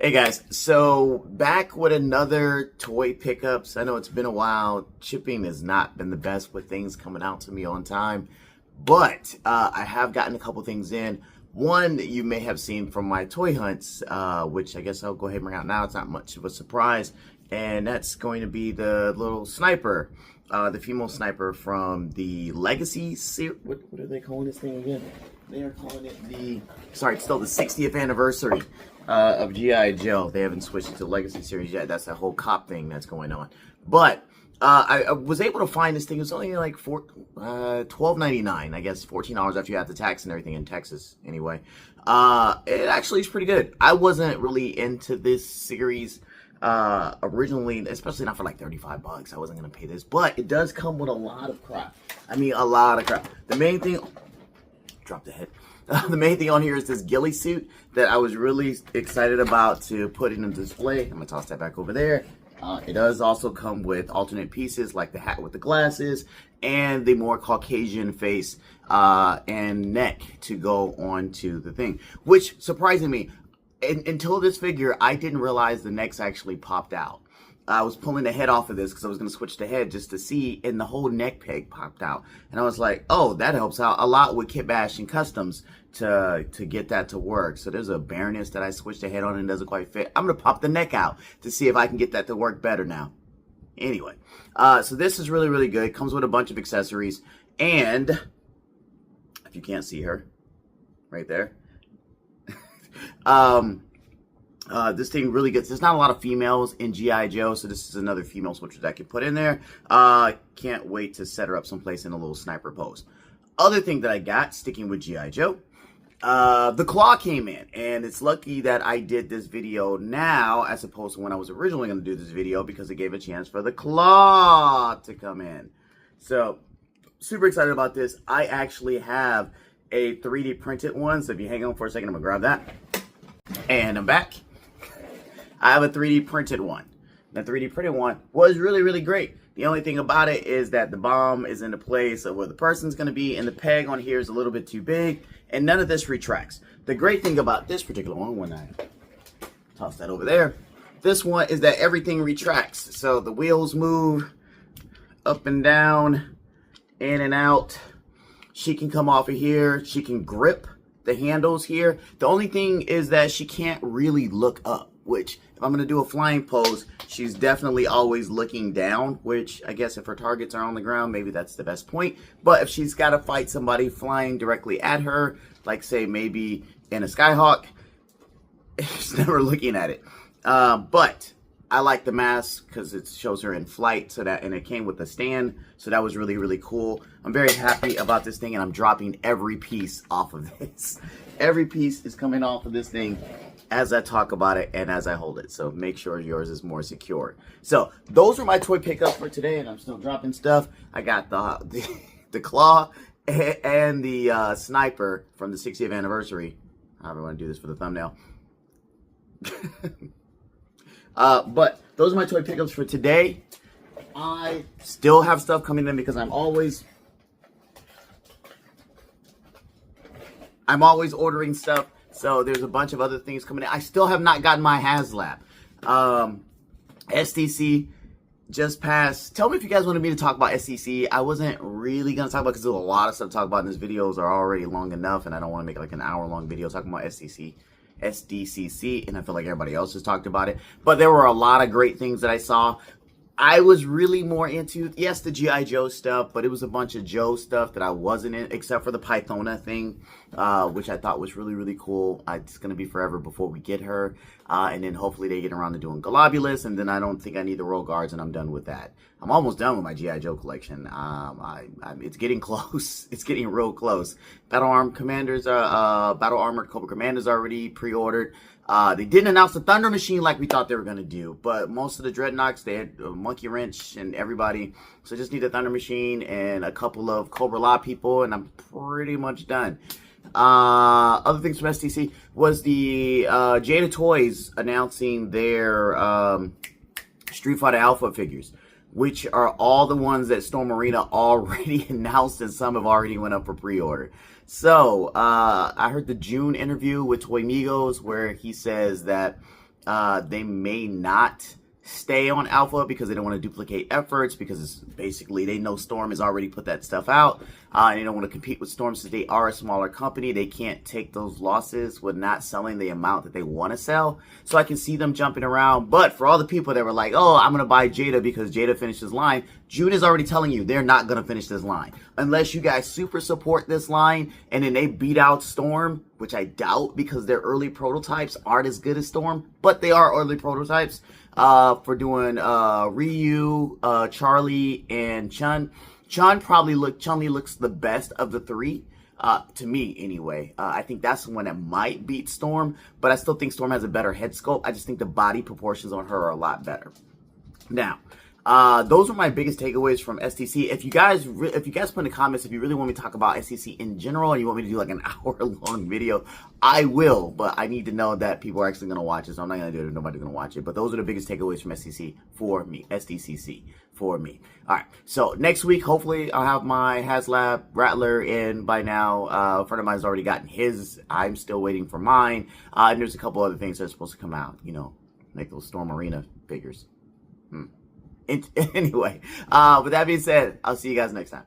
Hey guys, so back with another toy pickups. I know it's been a while. Shipping has not been the best with things coming out to me on time, but I have gotten a couple things in. One that you may have seen from my toy hunts, which I guess I'll go ahead and bring out now. It's not much of a surprise, and that's going to be the little sniper, the female sniper from the Legacy series. What are they calling this thing again? They are calling it the, sorry, it's still the 60th anniversary of G.I. Joe. They haven't switched it to the Legacy series yet. That's that whole cop thing that's going on. But I was able to find this thing. It was only like $12.99, I guess $14 after you have the tax and everything in Texas anyway. It actually is pretty good. I wasn't really into this series originally, especially not for like 35 bucks. I wasn't gonna pay this, but it does come with a lot of crap. I mean, a lot of crap. The main thing, drop the head. The main thing on here is this ghillie suit that I was really excited about to put in a display. I'm gonna toss that back over there. It does also come with alternate pieces like the hat with the glasses and the more Caucasian face and neck to go onto the thing, which surprising me. Until this figure, I didn't realize the necks actually popped out. I was pulling the head off of this because I was going to switch the head just to see, and the whole neck peg popped out. And I was like, oh, that helps out a lot with Kit Bash and Customs to get that to work. So there's a bareness that I switched the head on and it doesn't quite fit. I'm going to pop the neck out to see if I can get that to work better now. Anyway, so this is really, really good. It comes with a bunch of accessories. And if you can't see her, right there. This thing really gets, there's not a lot of females in G.I. Joe, so this is another female switcher that I can put in there. Can't wait to set her up someplace in a little sniper pose. Other thing that I got, sticking with G.I. Joe, the claw came in, and it's lucky that I did this video now as opposed to when I was originally going to do this video, because it gave a chance for the claw to come in. So, super excited about this. I actually have a 3D printed one, so if you hang on for a second, I'm going to grab that. And I'm back. I have a 3D printed one. The 3D printed one was really, really great. The only thing about it is that the bomb is in the place of where the person's going to be, and the peg on here is a little bit too big, and none of this retracts. The great thing about this particular one, when I toss that over there, this one is that everything retracts. So the wheels move up and down, in and out. She can come off of here. She can grip the handles here. The only thing is that she can't really look up, which if I'm going to do a flying pose, she's definitely always looking down, which I guess if her targets are on the ground, maybe that's the best point. But if she's got to fight somebody flying directly at her, like say maybe in a Skyhawk, she's never looking at it. But I like the mask because it shows her in flight, so that, and it came with a stand, so that was really, really cool. I'm very happy about this thing, and I'm dropping every piece off of this. Every piece is coming off of this thing as I talk about it and as I hold it, so make sure yours is more secure. So those were my toy pickups for today, and I'm still dropping stuff. I got the claw and the sniper from the 60th anniversary. However I want to do this for the thumbnail. But those are my toy pickups for today. I still have stuff coming in because I'm always ordering stuff. So there's a bunch of other things coming in. I still have not gotten my C.L.A.W. SDC just passed. Tell me if you guys wanted me to talk about SDC. I wasn't really going to talk about, because there's a lot of stuff to talk about, and these videos are already long enough, and I don't want to make like an hour-long video talking about SDCC, and I feel like everybody else has talked about it. But there were a lot of great things that I saw. I was really more into, yes, the G.I. Joe stuff, but it was a bunch of Joe stuff that I wasn't in, except for the Pythona thing, which I thought was really, really cool. It's going to be forever before we get her. And then hopefully they get around to doing Globulus, and then I don't think I need the Royal Guards, and I'm done with that. I'm almost done with my G.I. Joe collection. It's getting close. It's getting real close. Battle Armored Cobra Commanders already pre-ordered. They didn't announce the Thunder Machine like we thought they were going to do, but most of the Dreadnoks, they had Monkey Wrench and everybody, so just need a Thunder Machine and a couple of Cobra people, and I'm pretty much done. Other things from STC was the Jada Toys announcing their Street Fighter Alpha figures, which are all the ones that Storm Arena already announced, and some have already went up for pre-order. So, I heard the June interview with Toy Migos where he says that They may not stay on alpha because they don't want to duplicate efforts, because it's basically they know Storm has already put that stuff out, and they don't want to compete with Storm since they are a smaller company. They can't take those losses with not selling the amount that they want to sell. So I can see them jumping around. But for all the people that were like, oh, I'm going to buy Jada because Jada finished his line, June is already telling you they're not going to finish this line unless you guys super support this line and then they beat out Storm, which I doubt because their early prototypes aren't as good as Storm, but they are early prototypes. For doing Ryu, Charlie, and Chun. Chun-Li looks the best of the three, to me anyway. I think that's the one that might beat Storm, but I still think Storm has a better head sculpt. I just think the body proportions on her are a lot better. Now, those are my biggest takeaways from STC. If you guys put in the comments if you really want me to talk about STC in general and you want me to do like an hour-long video, I will, but I need to know that people are actually going to watch it, so I'm not going to do it if nobody's going to watch it. But those are the biggest takeaways from STCC for me. All right, so next week, hopefully, I'll have my C.L.A.W Rattler in by now. A friend of mine has already gotten his. I'm still waiting for mine. And there's a couple other things that are supposed to come out, you know, like those Storm Arena figures. Anyway, with that being said, I'll see you guys next time.